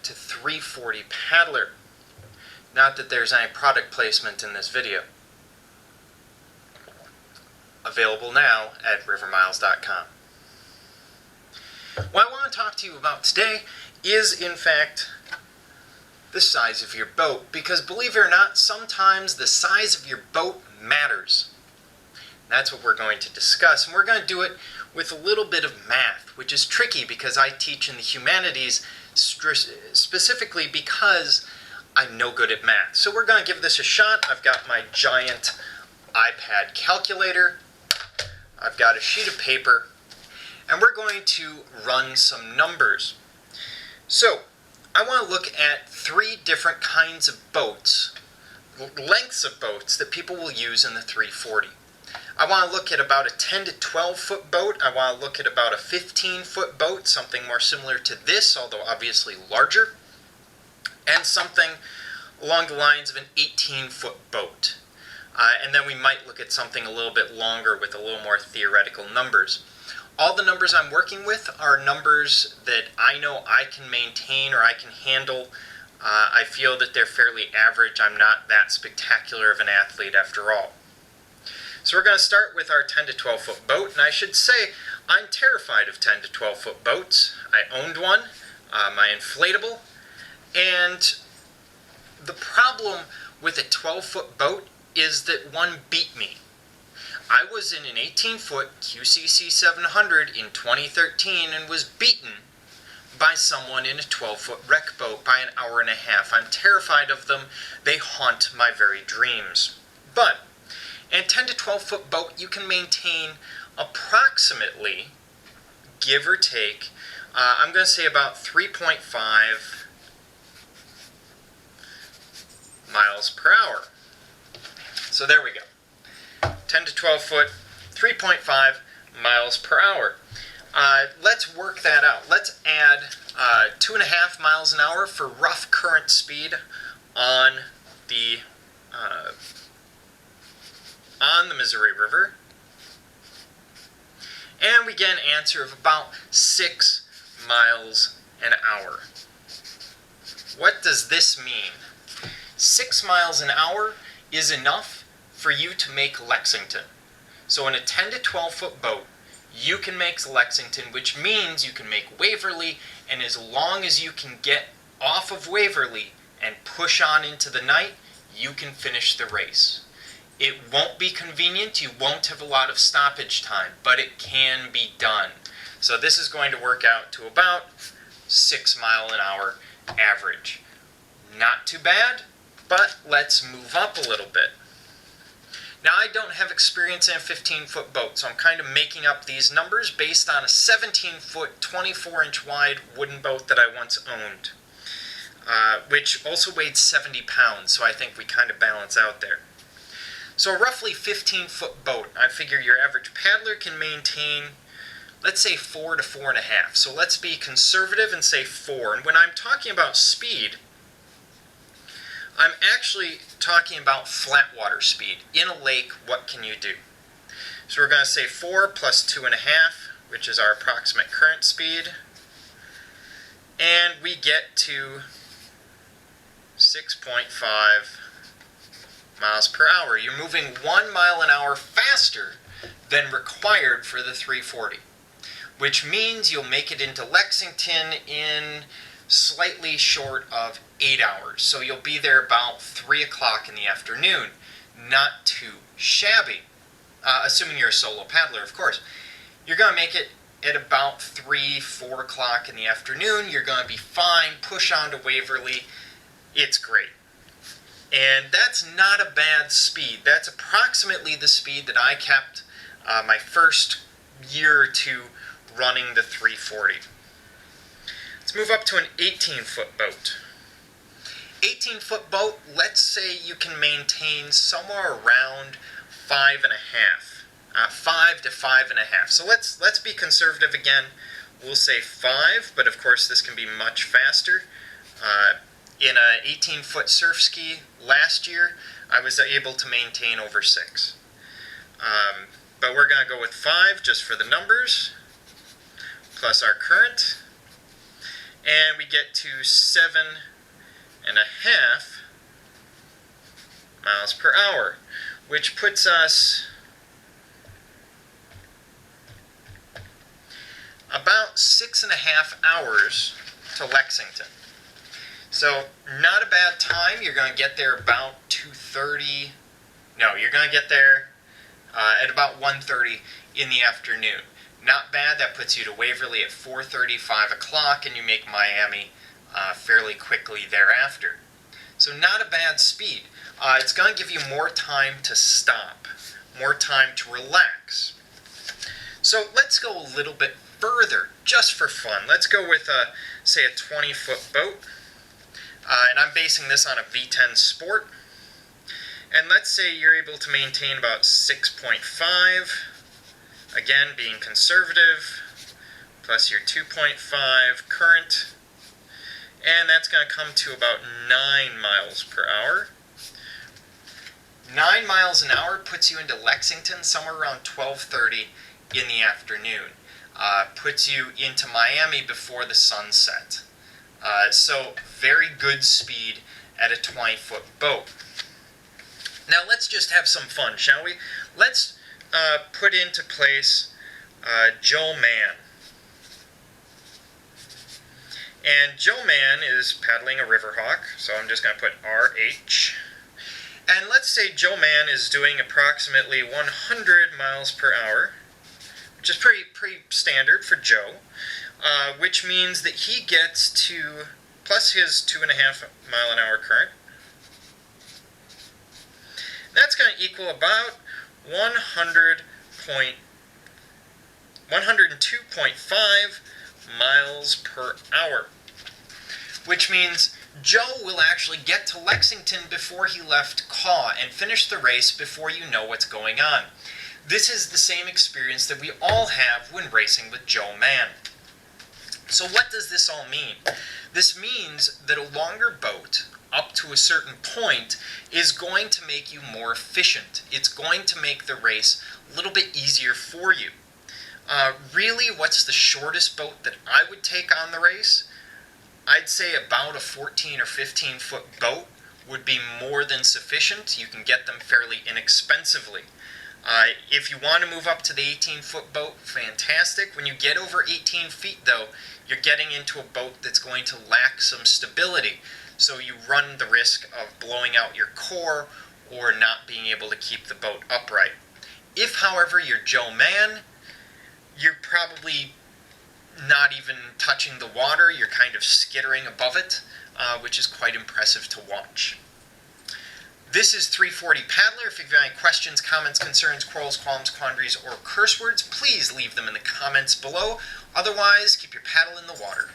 to 340 Paddler. Not that there's any product placement in this video. Available now at rivermiles.com. What I want to talk to you about today is, in fact, the size of your boat. Because believe it or not, sometimes the size of your boat matters. That's what we're going to discuss. And we're going to do it with a little bit of math, which is tricky because I teach in the humanities specifically because I'm no good at math. So we're going to give this a shot. I've got my giant iPad calculator. I've got a sheet of paper. And we're going to run some numbers. So I want to look at 3 different kinds of boats, lengths of boats that people will use in the 340. I want to look at about a 10 to 12 foot boat. I want to look at about a 15-foot boat, something more similar to this, although obviously larger, and something along the lines of an 18-foot boat. And then we might look at something a little bit longer with a little more theoretical numbers. All the numbers I'm working with are numbers that I know I can maintain or I can handle. I feel that they're fairly average. I'm not that spectacular of an athlete after all. So we're going to start with our 10 to 12 foot boat, and I should say I'm terrified of 10 to 12 foot boats. I owned one, my inflatable, and the problem with a 12 foot boat is that one beat me. I was in an 18-foot QCC 700 in 2013 and was beaten by someone in a 12-foot wreck boat by an hour and a half. I'm terrified of them. They haunt my very dreams. But in a 10 to 12-foot boat, you can maintain approximately, give or take, I'm going to say about 3.5 miles per hour. So there we go. 10 to 12 foot, 3.5 miles per hour. Let's work that out. Let's add 2.5 miles an hour for rough current speed on the Missouri River. And we get an answer of about 6 miles an hour. What does this mean? 6 miles an hour is enough for you to make Lexington. So in a 10 to 12 foot boat, you can make Lexington, which means you can make Waverly, and as long as you can get off of Waverly and push on into the night, you can finish the race. It won't be convenient, you won't have a lot of stoppage time, but it can be done. So this is going to work out to about 6 mile an hour average. Not too bad, but let's move up a little bit. Now I don't have experience in a 15-foot boat, so I'm kind of making up these numbers based on a 17-foot, 24-inch wide wooden boat that I once owned, which also weighed 70 pounds, so I think we kind of balance out there. So a roughly 15-foot boat, I figure your average paddler can maintain, let's say 4 to 4.5. So let's be conservative and say 4. And when I'm talking about speed, I'm actually talking about flat water speed. In a lake, what can you do? So we're going to say 4 plus 2.5, which is our approximate current speed. And we get to 6.5 miles per hour. You're moving 1 mile an hour faster than required for the 340, which means you'll make it into Lexington in slightly short of 8 hours. So you'll be there about 3 o'clock in the afternoon. Not too shabby, assuming you're a solo paddler, of course. You're going to make it at about 3, 4 o'clock in the afternoon. You're going to be fine. Push on to Waverly. It's great. And that's not a bad speed. That's approximately the speed that I kept my first year or two running the 340. Let's move up to an 18-foot boat. 18-foot boat, let's say you can maintain somewhere around 5.5. 5 to 5.5. So let's be conservative again. We'll say 5, but of course this can be much faster. In an 18-foot surf ski last year, I was able to maintain over 6. But we're going to go with 5 just for the numbers, plus our current. And we get to 7.5 miles per hour, which puts us about 6.5 hours to Lexington. So not a bad time. You're going to get there about 2:30. No, you're going to get there at about 1:30 in the afternoon. Not bad. That puts you to Waverly at 4:30, 5 o'clock, and you make Miami fairly quickly thereafter. So not a bad speed. It's going to give you more time to stop, more time to relax. So let's go a little bit further, just for fun. Let's go with, say, a 20-foot boat. And I'm basing this on a V10 Sport. And let's say you're able to maintain about 6.5, again being conservative, plus your 2.5 current, and that's going to come to about 9 miles per hour. 9 miles an hour puts you into Lexington somewhere around 12:30 in the afternoon. Puts you into Miami before the sunset. So very good speed at a 20-foot boat. Now let's just have some fun, shall we? Let's put into place Joe Mann. And Joe Mann is paddling a Riverhawk, so I'm just going to put RH. And let's say Joe Mann is doing approximately 100 miles per hour, which is pretty standard for Joe, which means that he gets to, plus his 2.5 mile an hour current, that's going to equal about 102.5 miles per hour, which means Joe will actually get to Lexington before he left Caw and finish the race before you know what's going on. This is the same experience that we all have when racing with Joe Mann. So what does this all mean? This means that a longer boat, up to a certain point, is going to make you more efficient. It's going to make the race a little bit easier for you. Really, what's the shortest boat that I would take on the race? I'd say about a 14 or 15 foot boat would be more than sufficient. You can get them fairly inexpensively. If you want to move up to the 18-foot boat, fantastic. When you get over 18 feet, though, you're getting into a boat that's going to lack some stability. So you run the risk of blowing out your core or not being able to keep the boat upright. If, however, you're Joe Mann, you're probably not even touching the water. You're kind of skittering above it, which is quite impressive to watch. This is 340 Paddler. If you have any questions, comments, concerns, quarrels, qualms, quandaries, or curse words, please leave them in the comments below. Otherwise, keep your paddle in the water.